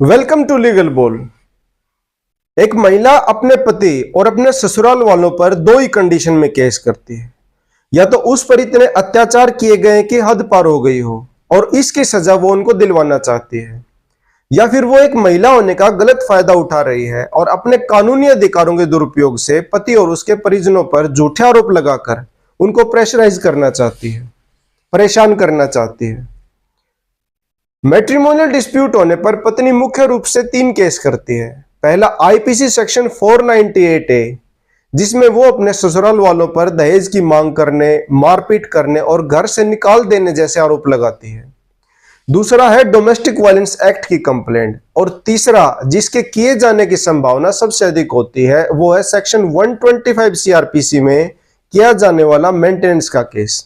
Welcome to legal बोल। एक महिला अपने पति और अपने ससुराल वालों पर दो ही कंडीशन में केस करती है। या तो उस पर इतने अत्याचार किए गए कि हद पार हो गई हो और इसकी सजा वो उनको दिलवाना चाहती है, या फिर वो एक महिला होने का गलत फायदा उठा रही है और अपने कानूनी अधिकारों के दुरुपयोग से पति और उसके परिजनों पर झूठे आरोप लगाकर उनको प्रेशराइज करना चाहती है, परेशान करना चाहती है। मैट्रिमोनियल डिस्प्यूट होने पर पत्नी मुख्य रूप से तीन केस करती है। पहला आईपीसी सेक्शन 498 ए, जिसमें वो अपने ससुराल वालों पर दहेज की मांग करने, मारपीट करने और घर से निकाल देने जैसे आरोप लगाती है। दूसरा है डोमेस्टिक वायलेंस एक्ट की कंप्लेंट, और तीसरा जिसके किए जाने की संभावना सबसे अधिक होती है वो है सेक्शन 125 सीआरपीसी में किया जाने वाला मेंटेनेंस का केस।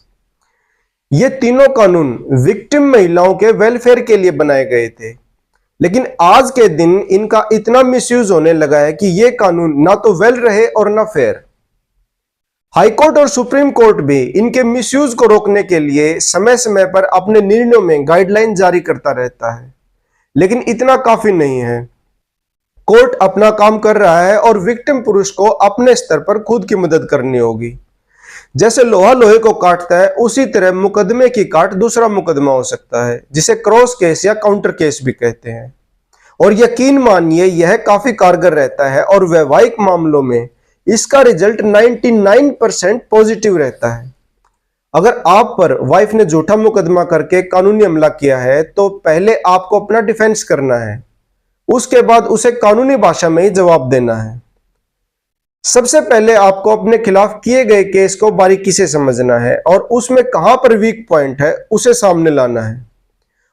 ये तीनों कानून विक्टिम महिलाओं के वेलफेयर के लिए बनाए गए थे, लेकिन आज के दिन इनका इतना मिसयूज होने लगा है कि ये कानून ना तो वेल रहे और ना फेयर। हाईकोर्ट और सुप्रीम कोर्ट भी इनके मिसयूज को रोकने के लिए समय समय पर अपने निर्णयों में गाइडलाइन जारी करता रहता है, लेकिन इतना काफी नहीं है। कोर्ट अपना काम कर रहा है और विक्टिम पुरुष को अपने स्तर पर खुद की मदद करनी होगी। जैसे लोहा लोहे को काटता है, उसी तरह मुकदमे की काट दूसरा मुकदमा हो सकता है, जिसे क्रॉस केस या काउंटर केस भी कहते हैं। और यकीन मानिए यह काफी कारगर रहता है और वैवाहिक मामलों में इसका रिजल्ट 99% पॉजिटिव रहता है। अगर आप पर वाइफ ने झूठा मुकदमा करके कानूनी हमला किया है तो पहले आपको अपना डिफेंस करना है, उसके बाद उसे कानूनी भाषा में ही जवाब देना है। सबसे पहले आपको अपने खिलाफ किए गए केस को बारीकी से समझना है और उसमें कहां पर वीक पॉइंट है उसे सामने लाना है,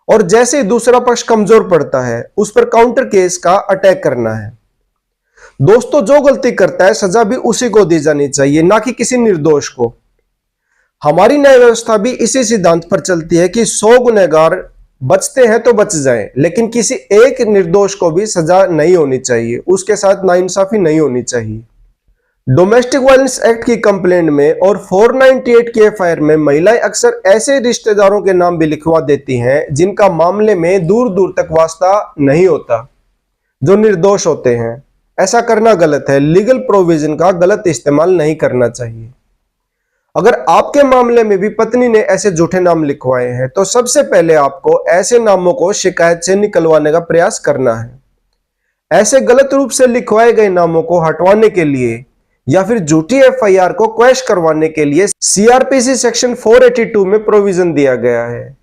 और जैसे ही दूसरा पक्ष कमजोर पड़ता है उस पर काउंटर केस का अटैक करना है। दोस्तों, जो गलती करता है सजा भी उसी को दी जानी चाहिए, ना कि किसी निर्दोष को। हमारी न्याय व्यवस्था भी इसी सिद्धांत पर चलती है कि 100 गुनहगार बचते हैं तो बच जाएं, लेकिन किसी एक निर्दोष को भी सजा नहीं होनी चाहिए, उसके साथ नाइंसाफी नहीं होनी चाहिए। डोमेस्टिक वायलेंस एक्ट की कंप्लेंट में और 498 के एफआईआर में महिलाएं अक्सर ऐसे रिश्तेदारों के नाम भी लिखवा देती हैं जिनका मामले में दूर दूर तक वास्ता नहीं होता, जो निर्दोष होते हैं। ऐसा करना गलत है। लीगल प्रोविजन का गलत इस्तेमाल नहीं करना चाहिए। अगर आपके मामले में भी पत्नी ने ऐसे झूठे नाम लिखवाए हैं तो सबसे पहले आपको ऐसे नामों को शिकायत से निकलवाने का प्रयास करना है। ऐसे गलत रूप से लिखवाए गए नामों को हटवाने के लिए या फिर झूठी एफआईआर को क्वैश करवाने के लिए सीआरपीसी सेक्शन 482 में प्रोविजन दिया गया है,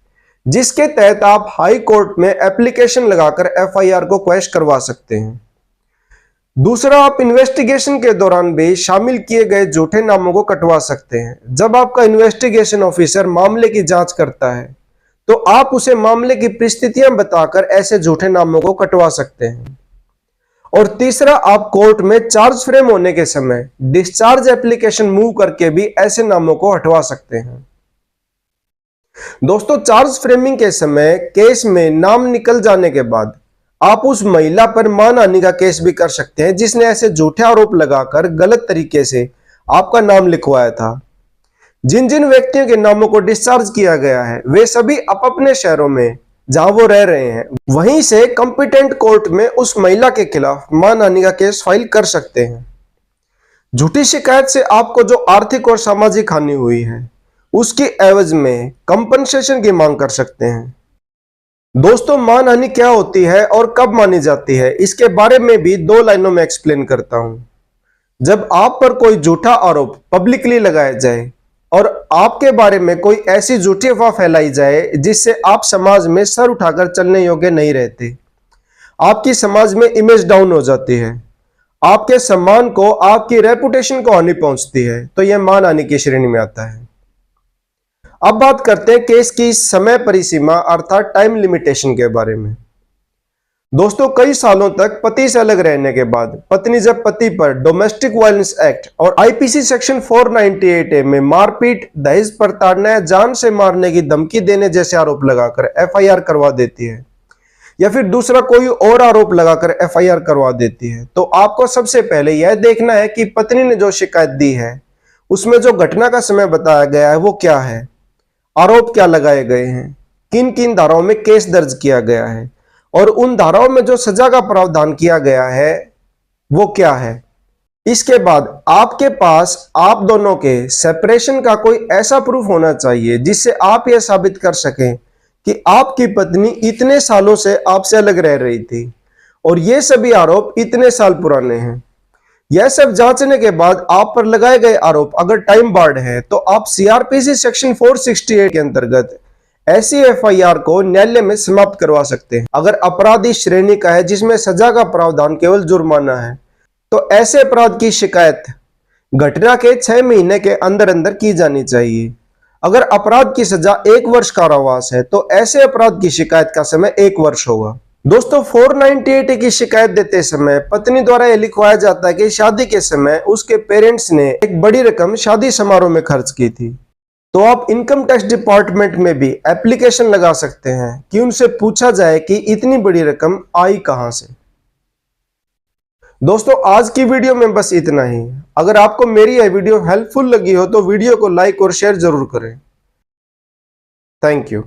जिसके तहत आप हाई कोर्ट में एप्लीकेशन लगाकर एफआईआर को क्वैश करवा सकते हैं। दूसरा, आप इन्वेस्टिगेशन के दौरान भी शामिल किए गए झूठे नामों को कटवा सकते हैं। जब आपका इन्वेस्टिगेशन ऑफिसर मामले की जांच करता है तो आप उसे मामले की परिस्थितियां बताकर ऐसे झूठे नामों को कटवा सकते हैं। और तीसरा, आप कोर्ट में चार्ज फ्रेम होने के समय डिस्चार्ज एप्लीकेशन मूव करके भी ऐसे नामों को हटवा सकते हैं। दोस्तों, चार्ज फ्रेमिंग के समय केस में नाम निकल जाने के बाद आप उस महिला पर मानहानि का केस भी कर सकते हैं जिसने ऐसे झूठे आरोप लगाकर गलत तरीके से आपका नाम लिखवाया था। जिन जिन व्यक्तियों के नामों को डिस्चार्ज किया गया है वे सभी अपने शहरों में जहां वो रह रहे हैं वहीं से कॉम्पिटेंट कोर्ट में उस महिला के खिलाफ मानहानि का केस फाइल कर सकते हैं। झूठी शिकायत से आपको जो आर्थिक और सामाजिक हानि हुई है उसकी एवज में कंपनसेशन की मांग कर सकते हैं। दोस्तों, मानहानि क्या होती है और कब मानी जाती है इसके बारे में भी 2 लाइनों में एक्सप्लेन करता हूं। जब आप पर कोई झूठा आरोप पब्लिकली लगाया जाए और आपके बारे में कोई ऐसी झूठी अफवाह फैलाई जाए जिससे आप समाज में सर उठाकर चलने योग्य नहीं रहते, आपकी समाज में इमेज डाउन हो जाती है, आपके सम्मान को, आपकी रेपुटेशन को हानि पहुंचती है, तो यह मानहानि की श्रेणी में आता है। अब बात करते हैं केस की समय परिसीमा अर्थात टाइम लिमिटेशन के बारे में। दोस्तों, कई सालों तक पति से अलग रहने के बाद पत्नी जब पति पर डोमेस्टिक वायलेंस एक्ट और आईपीसी सेक्शन 498 ए में मारपीट, दहेज प्रताड़ना या जान से मारने की धमकी देने जैसे आरोप लगाकर एफआईआर करवा देती है या फिर दूसरा कोई और आरोप लगाकर एफआईआर करवा देती है, तो आपको सबसे पहले यह देखना है कि पत्नी ने जो शिकायत दी है उसमें जो घटना का समय बताया गया है वो क्या है, आरोप क्या लगाए गए हैं, किन किन धाराओं में केस दर्ज किया गया है और उन धाराओं में जो सजा का प्रावधान किया गया है वो क्या है। इसके बाद आपके पास आप दोनों के सेपरेशन का कोई ऐसा प्रूफ होना चाहिए जिससे आप यह साबित कर सकें कि आपकी पत्नी इतने सालों से आपसे अलग रह रही थी और ये सभी आरोप इतने साल पुराने हैं। यह सब जांचने के बाद आप पर लगाए गए आरोप अगर टाइम बार्ड है तो आप सीआरपीसी सेक्शन 468 के अंतर्गत ऐसी एफआईआर को न्यायालय में समाप्त करवा सकते हैं। अगर अपराध इस श्रेणी का है जिसमें सजा का प्रावधान केवल जुर्माना है तो ऐसे अपराध की शिकायत घटना के 6 महीने के अंदर अंदर की जानी चाहिए। अगर अपराध की सजा 1 वर्ष कारावास है तो ऐसे अपराध की शिकायत का समय 1 वर्ष होगा। दोस्तों 498 की शिकायत देते समय पत्नी द्वारा यह लिखवाया जाता है कि शादी के समय उसके पेरेंट्स ने एक बड़ी रकम शादी समारोह में खर्च की थी। तो आप इनकम टैक्स डिपार्टमेंट में भी एप्लीकेशन लगा सकते हैं कि उनसे पूछा जाए कि इतनी बड़ी रकम आई कहां से। दोस्तों आज की वीडियो में बस इतना ही। अगर आपको मेरी यह वीडियो हेल्पफुल लगी हो तो वीडियो को लाइक और शेयर जरूर करें। Thank you.